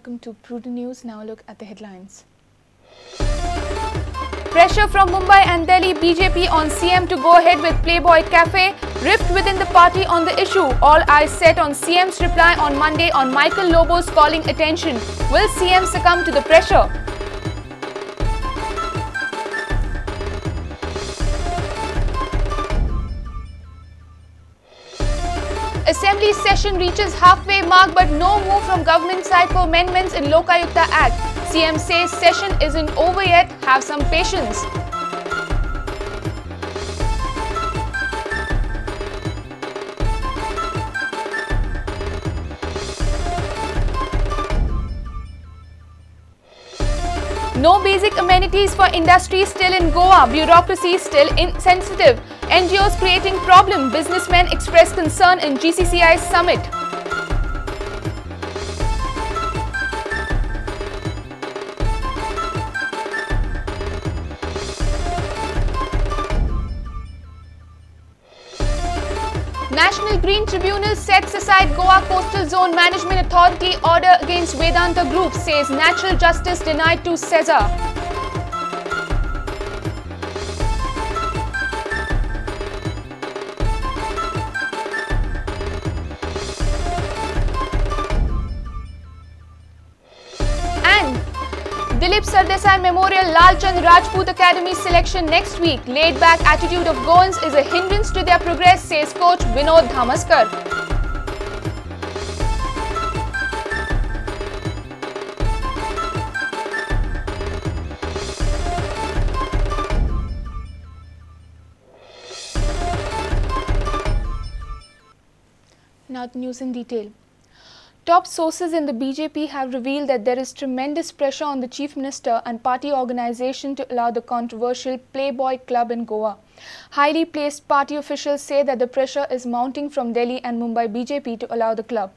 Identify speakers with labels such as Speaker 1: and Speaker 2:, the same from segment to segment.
Speaker 1: welcome to Prudent News. Now look at the headlines.
Speaker 2: Pressure from Mumbai and Delhi BJP on CM to go ahead with Playboy Cafe. Rift within the party on the issue. All eyes set on CM's reply on Monday on Michael Lobo's calling attention. Will CM succumb to the pressure? Assembly session reaches halfway mark but no move from government side for amendments in Lokayukta Act. CM says session isn't over yet, have some patience. No basic amenities for industry still in Goa. Bureaucracy still insensitive. NGOs creating problem. Businessmen express concern in GCCI summit. National Green Tribunal sets aside Goa Coastal Zone Management Authority order against Vedanta Group, says natural justice denied to Cesar. And Dilip Sardesai Memorial Lalchand Rajput Academy selection next week. Laid back attitude of Goans is a hindrance to their progress, says coach Vinod Dhamaskar.
Speaker 1: Now the news in detail. Top sources in the BJP have revealed that there is tremendous pressure on the Chief Minister and party organisation to allow the controversial Playboy club in Goa. Highly placed party officials say that the pressure is mounting from Delhi and Mumbai BJP to allow the club.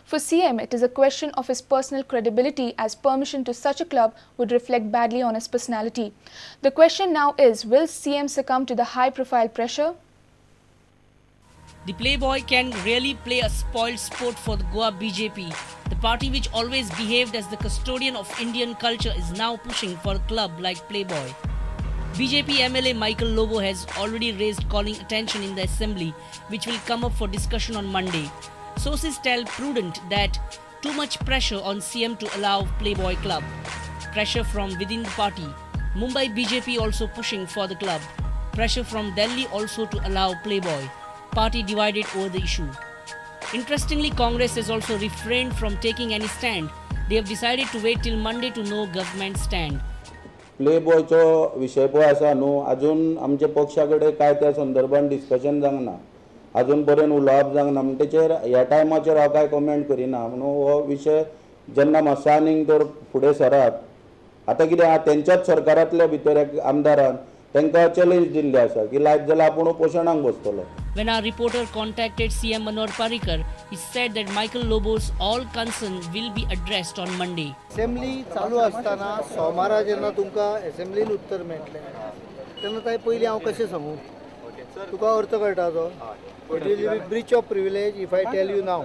Speaker 1: For CM, it is a question of his personal credibility, as permission to such a club would reflect badly on his personality. The question now is, will CM succumb to the high-profile pressure?
Speaker 3: The Playboy can really play a spoiled sport for the Goa BJP. The party, which always behaved as the custodian of Indian culture, is now pushing for a club like Playboy. BJP MLA Michael Lobo has already raised calling attention in the assembly, which will come up for discussion on Monday. Sources tell Prudent that too much pressure on CM to allow Playboy club. Pressure from within the party. Mumbai BJP also pushing for the club. Pressure from Delhi also to allow Playboy. Party divided over the issue. Interestingly, Congress has also refrained from taking any stand. They have decided to wait till Monday to know government stand.
Speaker 4: Playboy चो विषय पळय आसा न्हू, अजून आमचे पक्षाकडे काय त्या संदर्भात डिस्कशन जावंक ना. अजून पर्यंत उलोवप जावंक ना. म्हणटचेर ह्या टायमाचेर हांव काय कमेंट करिना. म्हणून हो विशय जेन्ना मातसो आनीक तर फुडें सरात. आतां कितें आहा, तेंच्याच सरकारांतल्या भितर एक आमदारान तांकां चॅलेंज दिल्लें आसा की लायक जाल्यार आपूण उपोशणाक बसतलो.
Speaker 3: When our reporter contacted CM Manor Parrikar, he said that Michael Lobo's all concern will be addressed on Monday.
Speaker 5: Assembly चालू असताना सोमारा जेन्ना तुमकां असेंब्लीन उत्तर मेळटलें तेन्ना ताई पयलीं हांव कशें सांगू तुका अर्थ कळटा तो it will be breach of privilege if I tell you now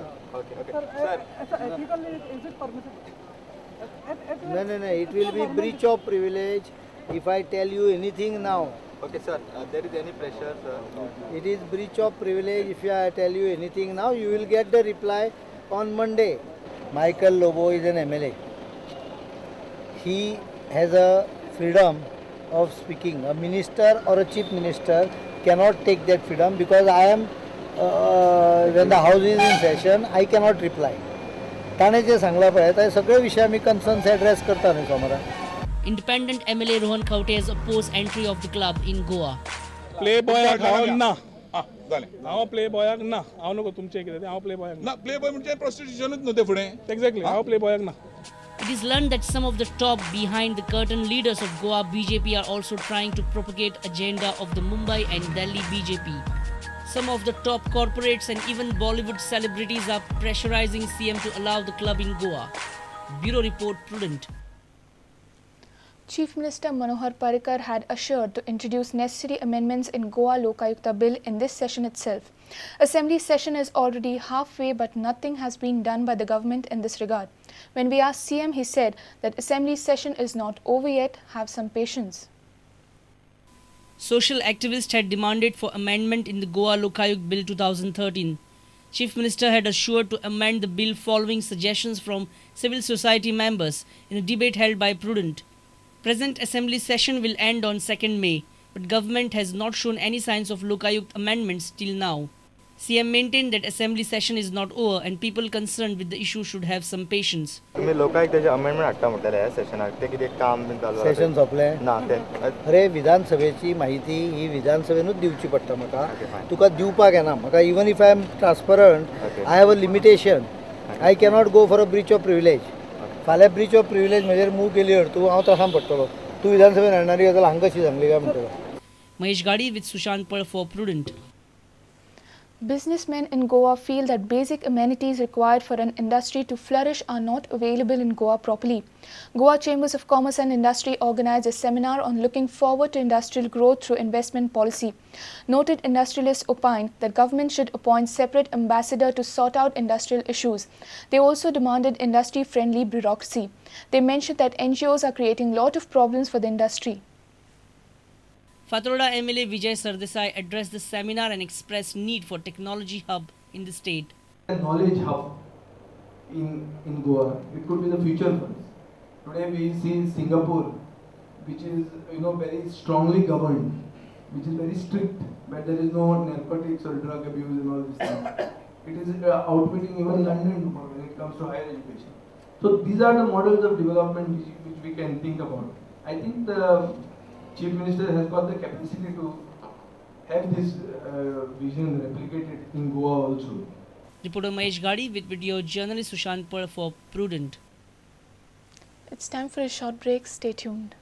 Speaker 5: No, it will be breach of privilege if I tell you anything now.
Speaker 6: Okay, sir. There is any pressure, sir?
Speaker 5: It is breach of privilege if I tell you anything now. You will get the reply on Monday. Michael Lobo is an MLA. He has a freedom of speaking. A minister or a chief minister cannot take that freedom because I am, when the house is in session, I cannot reply. ताणे जे सांगला पळय ते सगळे विषय आमी concerns address करता न्ही सोमारा.
Speaker 3: Independent MLA Rohan Khaute has opposed entry of the club in Goa.
Speaker 7: Playboyak हांव ना. जालें. हांव प्लेबॉयाक ना. हांव नको तुमचे कितें हांव प्लेबॉयाक ना. प्लेबॉय म्हणजे प्रोस्टिट्यूशनच न्हू ते फुडें. एक्झॅक्टली हांव प्लेबॉयाक ना.
Speaker 3: It is learned that some of the top behind the curtain leaders of Goa BJP are also trying to propagate agenda of the Mumbai and Delhi BJP. Some of the top corporates and even Bollywood celebrities are pressurizing CM to allow the club in Goa. Bureau Report, Prudent.
Speaker 1: Chief Minister Manohar Parrikar had assured to introduce necessary amendments in Goa Loca bill in this session itself. Assembly session is already halfway, but nothing has been done by the government in this regard. When we asked CM, he said that assembly session is not over yet, have some patience.
Speaker 3: Social activists had demanded for amendment in the Goa Loca Bill 2013. Chief Minister had assured to amend the bill following suggestions from civil society members in a debate held by Prudent. Present assembly session will end on 2nd May, but government has not shown any signs of Lokayukt amendments till now. CM maintained that assembly session is not over and people concerned with the issue should have some patience.
Speaker 6: तुम्ही लोकांक त्याचे amendment हाडटा म्हटलेले ह्या सेशनाक ते कितें काम been चालू
Speaker 5: सेशन सोंपले
Speaker 6: ना ते
Speaker 5: अरे विधानसभेची माहिती ही विधानसभेनूच दिवची पडटा म्हाका तुका दिवपाक येना म्हाका even if I am transparent I have a limitation I cannot go for a breach of privilege फाल्यां ब्रीच ऑफ प्रिविलेज म्हजेर मूव केली तूं हांव तसां पडटलो तूं विधानसभेन हाडणारी जाल्यार हांगा कशी सांगली काय म्हणटलो.
Speaker 3: Mahesh Gadi with Sushant Pal for Prudent.
Speaker 1: Businessmen in Goa feel that basic amenities required for an industry to flourish are not available in Goa properly. Goa Chambers of Commerce and Industry organized a seminar on looking forward to industrial growth through investment policy. Noted industrialists opined that government should appoint separate ambassador to sort out industrial issues. They also demanded industry-friendly bureaucracy. They mentioned that NGOs are creating lot of problems for the industry.
Speaker 3: Fatroda MLA Vijay Sardesai addressed the seminar and expressed need for technology hub in the state.
Speaker 8: A knowledge hub in Goa, it could be the future for us. Today we see Singapore, which is very strongly governed, which is very strict, but there is no narcotics or drug abuse and all this thing. It is outwitting even London when it comes to higher education. So these are the models of development which we can think about. I think the Chief Minister has got the capacity to have this vision replicated in Goa also.
Speaker 3: Reporter Mahesh Gadi with video journalist Sushant Pal for Prudent.
Speaker 1: It's time for a short break. Stay tuned.